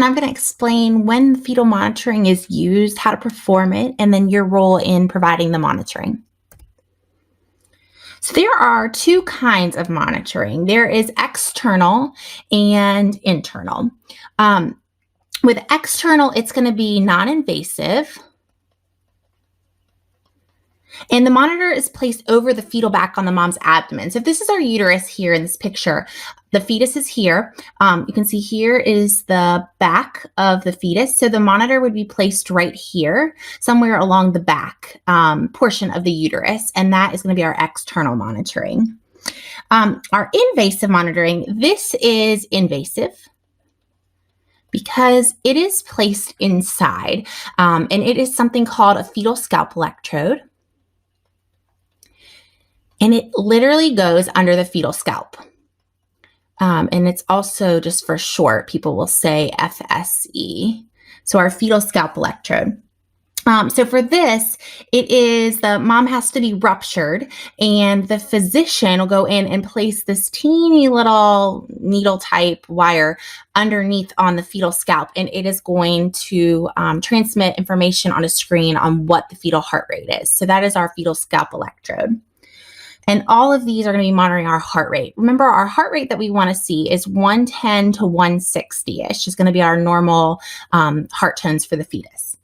and I'm going to explain when fetal monitoring is used, how to perform it, and then your role in providing the monitoring. So there are two kinds of monitoring. There is external and internal. With external, it's going to be non-invasive. And the monitor is placed over the fetal back on the mom's abdomen. So if this is our uterus here in this picture, the fetus is here. You can see here is the back of the fetus. So the monitor would be placed right here, somewhere along the back portion of the uterus. And that is going to be our external monitoring. Our invasive monitoring, this is invasive because it is placed inside. And it is something called a fetal scalp electrode. And it literally goes under the fetal scalp. And it's also just for short, people will say FSE. So our fetal scalp electrode. So for this, it is the mom has to be ruptured and the physician will go in and place this teeny little needle type wire underneath on the fetal scalp. And it is going to transmit information on a screen on what the fetal heart rate is. So that is our fetal scalp electrode. And all of these are going to be monitoring our heart rate. Remember, our heart rate that we want to see is 110 to 160. It's just going to be our normal heart tones for the fetus.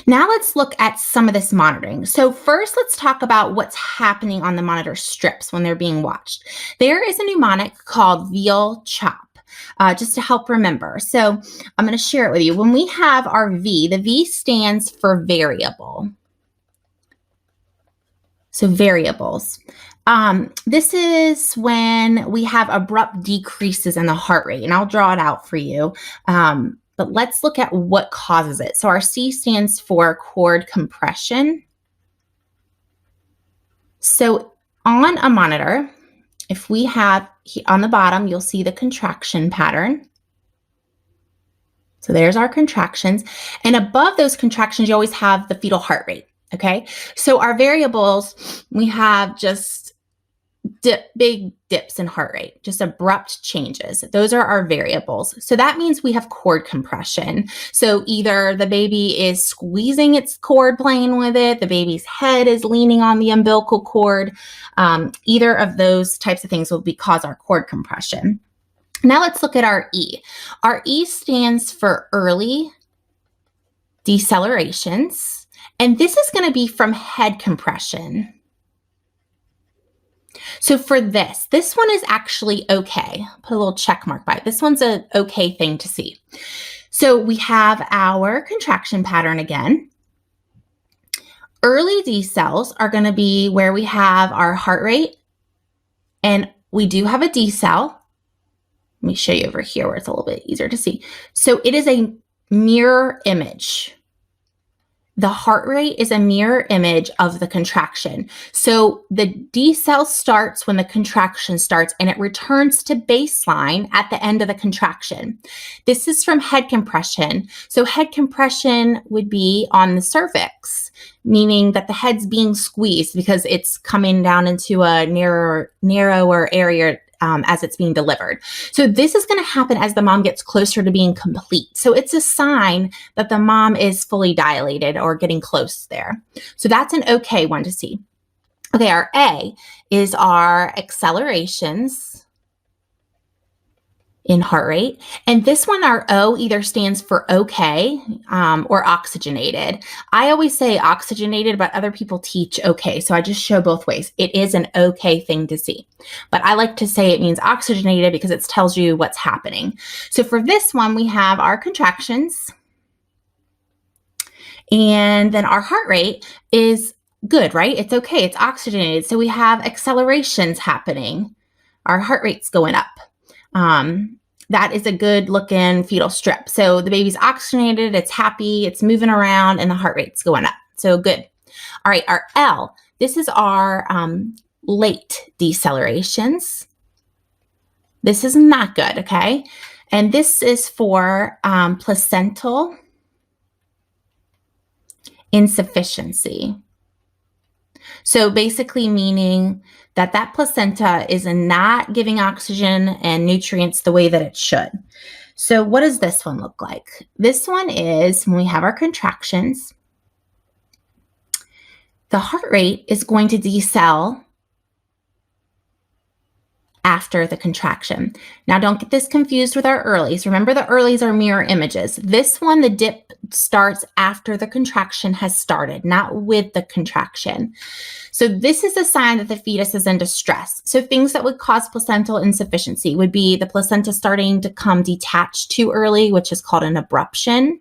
Now let's look at some of this monitoring. So first, let's talk about what's happening on the monitor strips when they're being watched. There is a mnemonic called VEAL CHOP. Just to help remember. So I'm going to share it with you. When we have our V, the V stands for variable. So variables. This is when we have abrupt decreases in the heart rate, and I'll draw it out for you. But let's look at what causes it. So our C stands for cord compression. So on a monitor, if we have on the bottom, you'll see the contraction pattern. So there's our contractions. And above those contractions, you always have the fetal heart rate. Okay, so our variables, we have just big dips in heart rate, just abrupt changes. Those are our variables. So that means we have cord compression. So either the baby is squeezing its cord, playing with it, the baby's head is leaning on the umbilical cord. Either of those types of things will cause our cord compression. Now let's look at our E. Our E stands for early decelerations. And this is going to be from head compression. So for this one is actually okay. Put a little check mark by it. This one's an okay thing to see. So we have our contraction pattern again. Early decels are going to be where we have our heart rate. And we do have a decel. Let me show you over here where it's a little bit easier to see. So it is a mirror image. The heart rate is a mirror image of the contraction. So the decel starts when the contraction starts and it returns to baseline at the end of the contraction. This is from head compression. So head compression would be on the cervix, meaning that the head's being squeezed because it's coming down into a narrower area as it's being delivered. So this is going to happen as the mom gets closer to being complete. So it's a sign that the mom is fully dilated or getting close there. So that's an okay one to see. Okay, our A is our accelerations in heart rate. And this one, our O, either stands for okay or oxygenated. I always say oxygenated, but other people teach okay. So I just show both ways. It is an okay thing to see. But I like to say it means oxygenated because it tells you what's happening. So for this one, we have our contractions. And then our heart rate is good, right? It's okay. It's oxygenated. So we have accelerations happening. Our heart rate's going up. That is a good looking fetal strip. So the baby's oxygenated, it's happy, it's moving around, and the heart rate's going up. So good. All right, our L, this is our late decelerations. This is not good, okay? And this is for placental insufficiency. So basically meaning that that placenta is not giving oxygen and nutrients the way that it should. So what does this one look like? This one is when we have our contractions, the heart rate is going to decel after the contraction. Now, don't get this confused with our earlies. Remember, the earlies are mirror images. This one, the dip starts after the contraction has started, not with the contraction. So this is a sign that the fetus is in distress. So things that would cause placental insufficiency would be the placenta starting to come detached too early, which is called an abruption.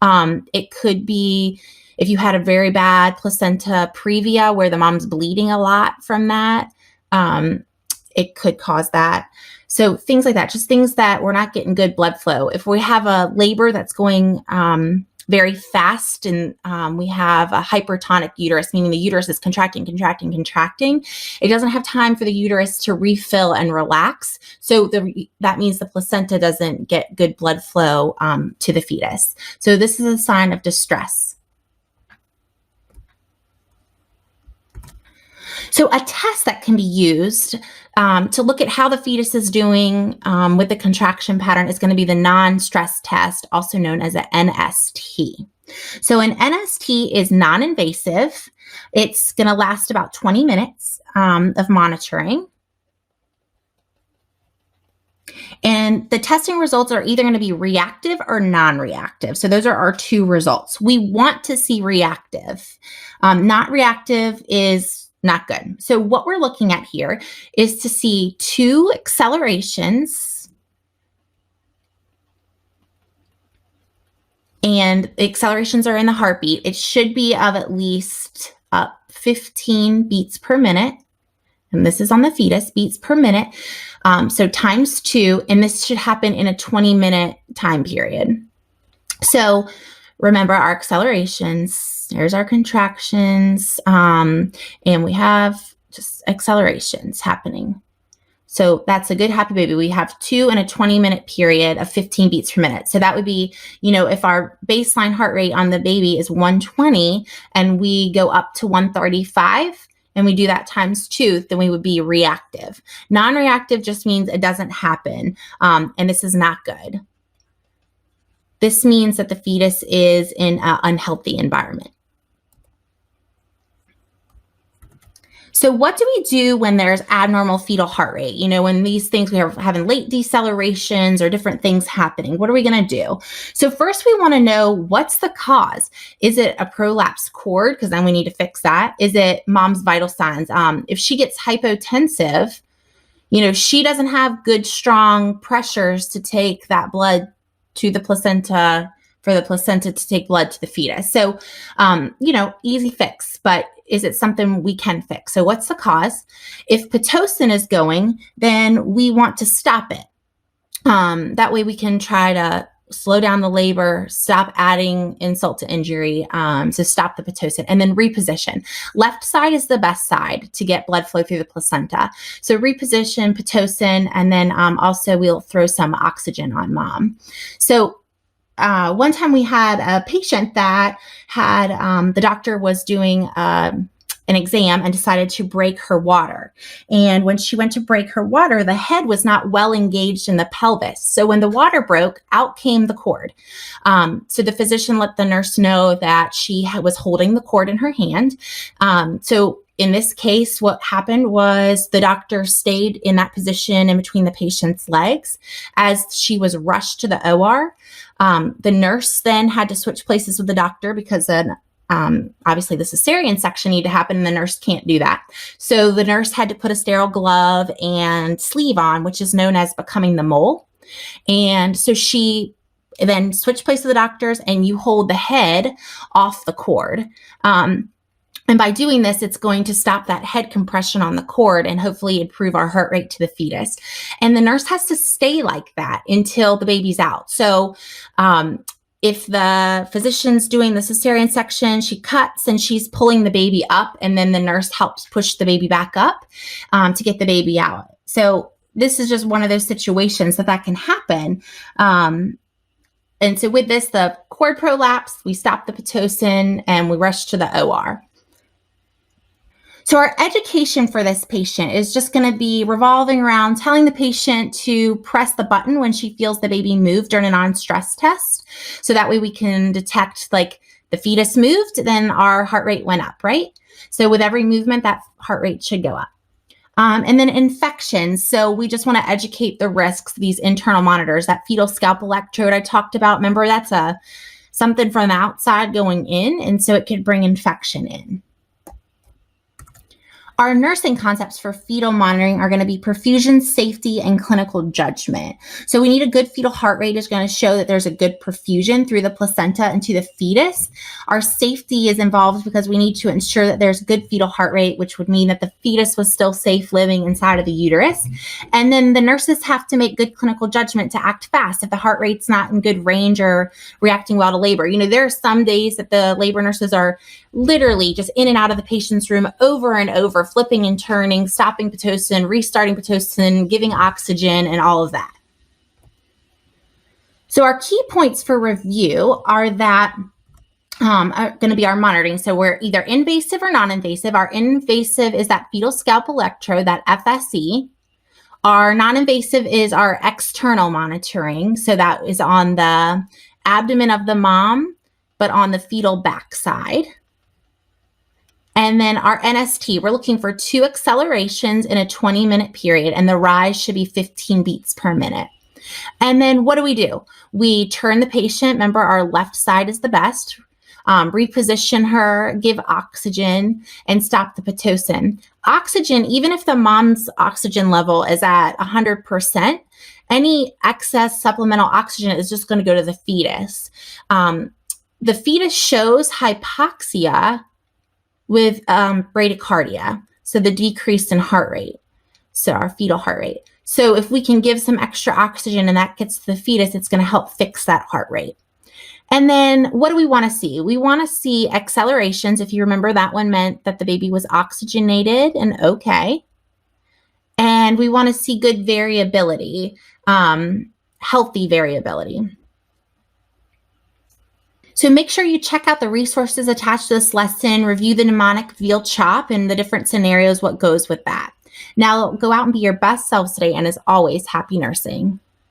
It could be if you had a very bad placenta previa where the mom's bleeding a lot from that. It could cause that. So things like that, just things that we're not getting good blood flow. If we have a labor that's going very fast and we have a hypertonic uterus, meaning the uterus is contracting, it doesn't have time for the uterus to refill and relax. So that means the placenta doesn't get good blood flow to the fetus. So this is a sign of distress. So a test that can be used to look at how the fetus is doing with the contraction pattern is going to be the non-stress test, also known as an NST. So an NST is non-invasive. It's going to last about 20 minutes of monitoring. And the testing results are either going to be reactive or non-reactive. So those are our two results. We want to see reactive. Not reactive is not good. So what we're looking at here is to see 2 accelerations, and the accelerations are in the heartbeat. It should be of at least 15 beats per minute. And this is on the fetus, beats per minute. So times 2, and this should happen in a 20-minute time period. So remember our accelerations. There's our contractions, and we have just accelerations happening. So that's a good happy baby. We have 2 in a 20-minute period of 15 beats per minute. So that would be, if our baseline heart rate on the baby is 120 and we go up to 135 and we do that times 2, then we would be reactive. Non-reactive just means it doesn't happen, and this is not good. This means that the fetus is in an unhealthy environment. So what do we do when there's abnormal fetal heart rate? When these things, we are having late decelerations or different things happening, what are we going to do? So first we want to know, what's the cause? Is it a prolapsed cord? Because then we need to fix that. Is it mom's vital signs? If she gets hypotensive, she doesn't have good, strong pressures to take that blood to the placenta, for the placenta to take blood to the fetus. So, easy fix, but is it something we can fix? So what's the cause? If Pitocin is going, then we want to stop it. That way we can try to slow down the labor, stop adding insult to injury, so stop the Pitocin, and then reposition. Left side is the best side to get blood flow through the placenta. So reposition, Pitocin, and then also we'll throw some oxygen on mom. So one time we had a patient that had, the doctor was doing an exam and decided to break her water. And when she went to break her water, the head was not well engaged in the pelvis. So when the water broke, out came the cord. So the physician let the nurse know that she was holding the cord in her hand. So in this case, what happened was the doctor stayed in that position in between the patient's legs as she was rushed to the OR. The nurse then had to switch places with the doctor because obviously the cesarean section needed to happen and the nurse can't do that. So the nurse had to put a sterile glove and sleeve on, which is known as becoming the mole. And so she then switched places with the doctors, and you hold the head off the cord. And by doing this, it's going to stop that head compression on the cord and hopefully improve our heart rate to the fetus. And the nurse has to stay like that until the baby's out. So if the physician's doing the cesarean section, she cuts and she's pulling the baby up, and then the nurse helps push the baby back up to get the baby out. So this is just one of those situations that can happen. And so with this, the cord prolapse, we stop the Pitocin and we rush to the OR. So our education for this patient is just going to be revolving around telling the patient to press the button when she feels the baby move during a non-stress test. So that way we can detect like the fetus moved, then our heart rate went up, right? So with every movement, that heart rate should go up. And then infections. So we just want to educate the risks, these internal monitors, that fetal scalp electrode I talked about. Remember, that's something from the outside going in, and so it could bring infection in. Our nursing concepts for fetal monitoring are going to be perfusion, safety, and clinical judgment. So we need a good fetal heart rate is going to show that there's a good perfusion through the placenta and to the fetus. Our safety is involved because we need to ensure that there's good fetal heart rate, which would mean that the fetus was still safe living inside of the uterus. And then the nurses have to make good clinical judgment to act fast if the heart rate's not in good range or reacting well to labor. You know, there are some days that the labor nurses are literally just in and out of the patient's room over and over, flipping and turning, stopping Pitocin, restarting Pitocin, giving oxygen, and all of that. So our key points for review are that are going to be our monitoring. So we're either invasive or non-invasive. Our invasive is that fetal scalp electrode, that FSE. Our non-invasive is our external monitoring. So that is on the abdomen of the mom, but on the fetal backside. And then our NST, we're looking for 2 accelerations in a 20-minute period, and the rise should be 15 beats per minute. And then what do? We turn the patient. Remember, our left side is the best. Reposition her, give oxygen, and stop the Pitocin. Oxygen, even if the mom's oxygen level is at 100%, any excess supplemental oxygen is just going to go to the fetus. The fetus shows hypoxia with bradycardia, so the decrease in heart rate, so our fetal heart rate. So if we can give some extra oxygen and that gets to the fetus, it's going to help fix that heart rate. And then what do we want to see? We want to see accelerations. If you remember, that one meant that the baby was oxygenated and okay. And we want to see good variability, healthy variability. So make sure you check out the resources attached to this lesson, review the mnemonic veal chop and the different scenarios, what goes with that. Now go out and be your best selves today, and as always, happy nursing.